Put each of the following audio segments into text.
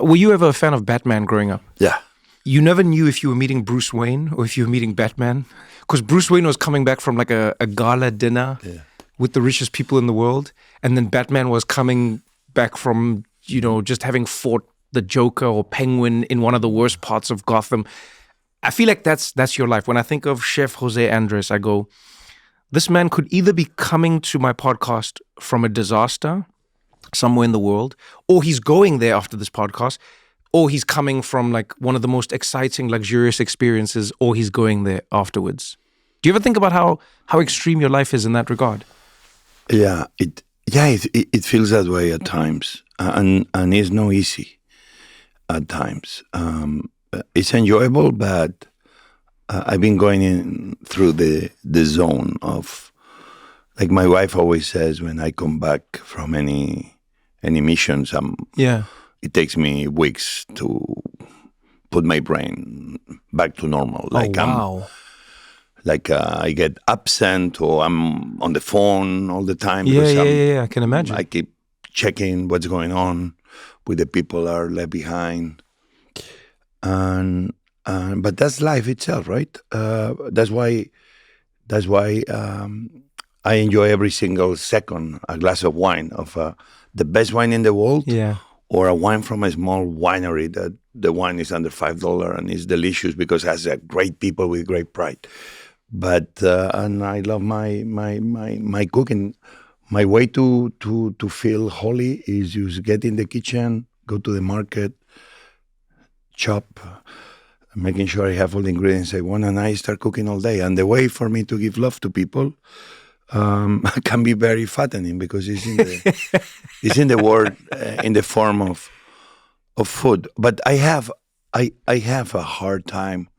Were you ever a fan of Batman growing up? Yeah. You never knew if you were meeting Bruce Wayne or if you were meeting Batman? Because Bruce Wayne was coming back from like a gala dinner with the richest people in the world. And then Batman was coming back from, just having fought the Joker or Penguin in one of the worst parts of Gotham. I feel like that's your life. When I think of Chef José Andrés, I go, this man could either be coming to my podcast from a disaster somewhere in the world, or he's going there after this podcast, or he's coming from like one of the most exciting, luxurious experiences, or he's going there afterwards. Do you ever think about how extreme your life is in that regard? Yeah, it feels that way at times, and it's no easy at times. It's enjoyable, but I've been going in through the zone of, like my wife always says, when I come back from any missions, it takes me weeks to put my brain back to normal. Like I get absent or I'm on the phone all the time. I can imagine. I keep checking what's going on with the people that are left behind. But that's life itself, right? That's why I enjoy every single second a glass of wine, of the best wine in the world, or a wine from a small winery that the wine is under $5 and is delicious because it has great people with great pride. But and I love my cooking. My way to feel holy is just get in the kitchen, go to the market, chop, making sure I have all the ingredients I want, and I start cooking all day. And the way for me to give love to people can be very fattening because it's in the word, in the form of food. But I have a hard time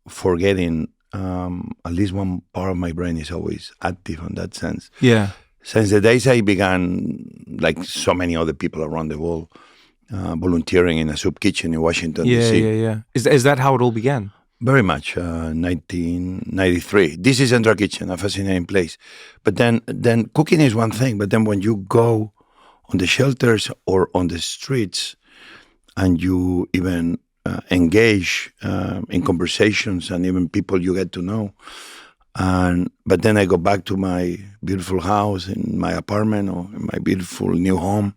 forgetting. At least one part of my brain is always active in that sense. Yeah. Since the days I began, like so many other people around the world, volunteering in a soup kitchen in Washington, D.C. Yeah. Is that how it all began? Very much, 1993. This is Central Kitchen, a fascinating place. But then cooking is one thing, but then when you go on the shelters or on the streets and you even engage in conversations and even people you get to know, but then I go back to my beautiful house in my apartment or in my beautiful new home,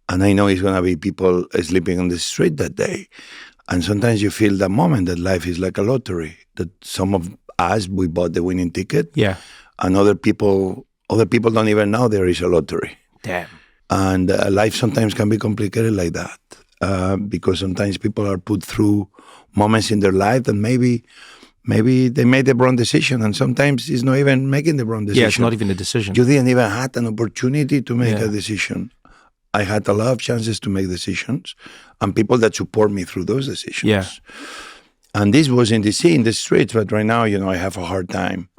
and I know it's going to be people sleeping on the street that day. And sometimes you feel that moment that life is like a lottery, that some of us, we bought the winning ticket. Yeah. And other people don't even know there is a lottery. Damn. And life sometimes can be complicated like that because sometimes people are put through moments in their life that maybe they made the wrong decision, and sometimes it's not even making the wrong decision. Yeah, it's not even a decision. You didn't even have an opportunity to make a decision. I had a lot of chances to make decisions and people that support me through those decisions. Yeah. And this was in D.C., in the streets, but right now, I have a hard time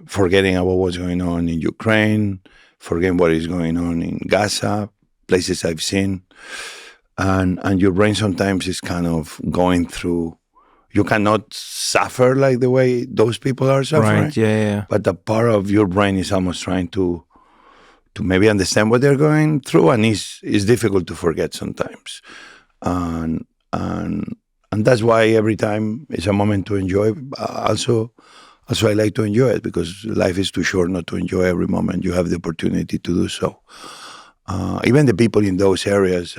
forgetting about what's going on in Ukraine, forgetting what is going on in Gaza, places I've seen. And your brain sometimes is kind of going through, you cannot suffer like the way those people are suffering. Right, yeah. But a part of your brain is almost trying to maybe understand what they're going through, and it's difficult to forget sometimes. And that's why every time it's a moment to enjoy. Also I like to enjoy it because life is too short not to enjoy every moment. You have the opportunity to do so. Even the people in those areas,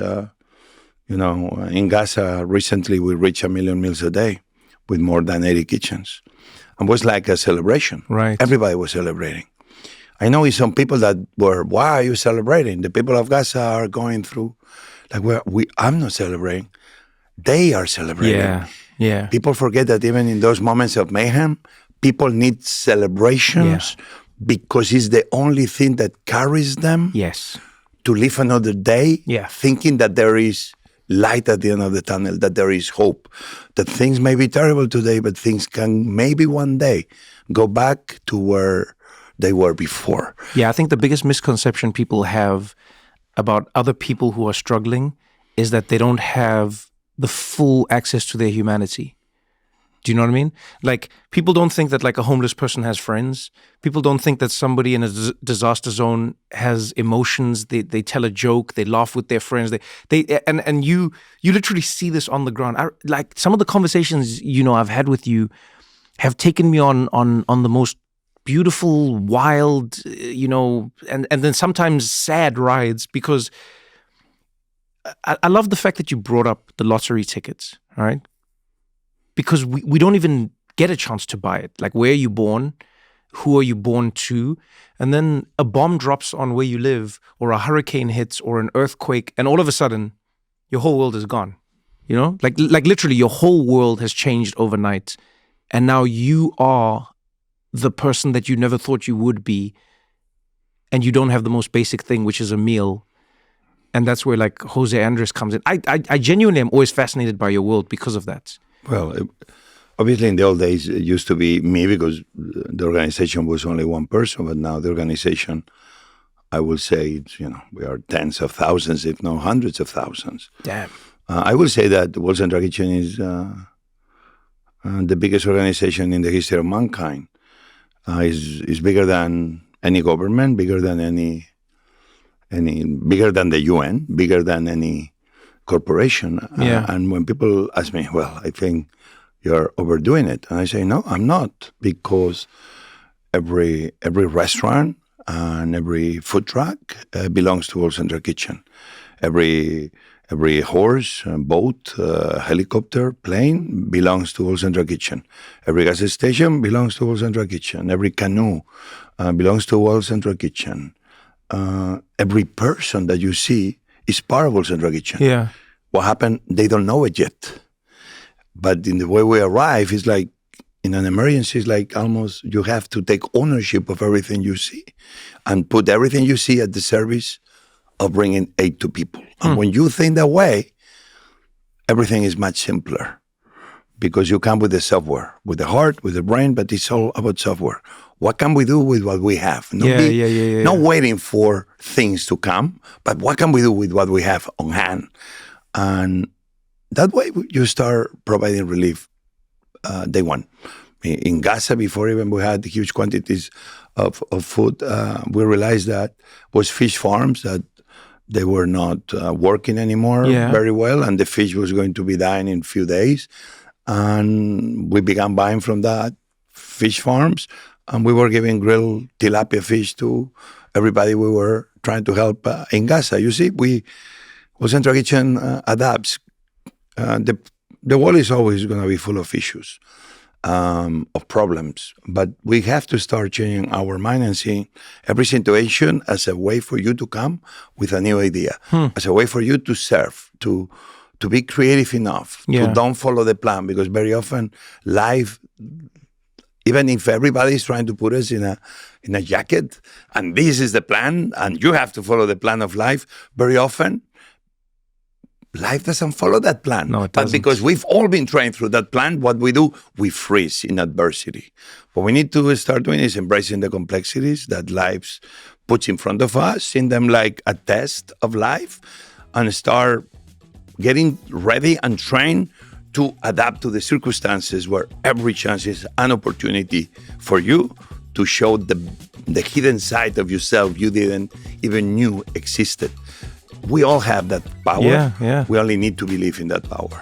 in Gaza, recently we reached 1 million meals a day with more than 80 kitchens. And it was like a celebration. Right. Everybody was celebrating. I know some people that were, why are you celebrating? The people of Gaza are going through, I'm not celebrating. They are celebrating. Yeah. People forget that even in those moments of mayhem, people need celebrations because it's the only thing that carries them to live another day, thinking that there is light at the end of the tunnel, that there is hope, that things may be terrible today, but things can maybe one day go back to where they were before. Yeah, I think the biggest misconception people have about other people who are struggling is that they don't have the full access to their humanity. Do you know what I mean? Like, people don't think that like a homeless person has friends. People don't think that somebody in a disaster zone has emotions. They tell a joke. They laugh with their friends. And you literally see this on the ground. Like, some of the conversations I've had with you have taken me on the most beautiful, wild, and then sometimes sad rides, because I love the fact that you brought up the lottery tickets, right? Because we don't even get a chance to buy it. Like, where are you born? Who are you born to? And then a bomb drops on where you live, or a hurricane hits, or an earthquake, and all of a sudden, your whole world is gone. Like literally, your whole world has changed overnight, and now you are the person that you never thought you would be, and you don't have the most basic thing, which is a meal. And that's where like José Andrés comes in. I genuinely am always fascinated by your world because of that. Well, obviously in the old days, it used to be me, because the organization was only one person, but now the organization, I will say, we are tens of thousands, if not hundreds of thousands. Damn. I will say that the World Central Kitchen is the biggest organization in the history of mankind. Is bigger than any government, bigger than bigger than the UN, bigger than any corporation. Yeah. And when people ask me, well, I think you're overdoing it, and I say, no, I'm not, because every restaurant and every food truck belongs to World Central Kitchen. Every horse, boat, helicopter, plane belongs to World Central Kitchen. Every gas station belongs to World Central Kitchen. Every canoe belongs to World Central Kitchen. Every person that you see is part of World Central Kitchen. Yeah. What happened? They don't know it yet. But in the way we arrive, it's like, in an emergency, it's like almost you have to take ownership of everything you see and put everything you see at the service of bringing aid to people. And when you think that way, everything is much simpler, because you come with the software, with the heart, with the brain, but it's all about software. What can we do with what we have? Not waiting for things to come, but what can we do with what we have on hand? And that way you start providing relief day one. In Gaza, before even we had huge quantities of food, we realized that was fish farms that they were not working anymore very well, and the fish was going to be dying in a few days. And we began buying from that fish farms, and we were giving grilled tilapia fish to everybody we were trying to help in Gaza. You see, World Central Kitchen adapts. The world is always going to be full of issues, of problems, but we have to start changing our mind and seeing every situation as a way for you to come with a new idea, as a way for you to serve, to be creative enough, to don't follow the plan, because very often life, even if everybody is trying to put us in a jacket, and this is the plan, and you have to follow the plan of life, very often life doesn't follow that plan. No, it doesn't. But because we've all been trained through that plan, what we do, we freeze in adversity. What we need to start doing is embracing the complexities that life puts in front of us, seeing them like a test of life, and start getting ready and trained to adapt to the circumstances, where every chance is an opportunity for you to show the hidden side of yourself you didn't even knew existed. We all have that power. Yeah. We only need to believe in that power.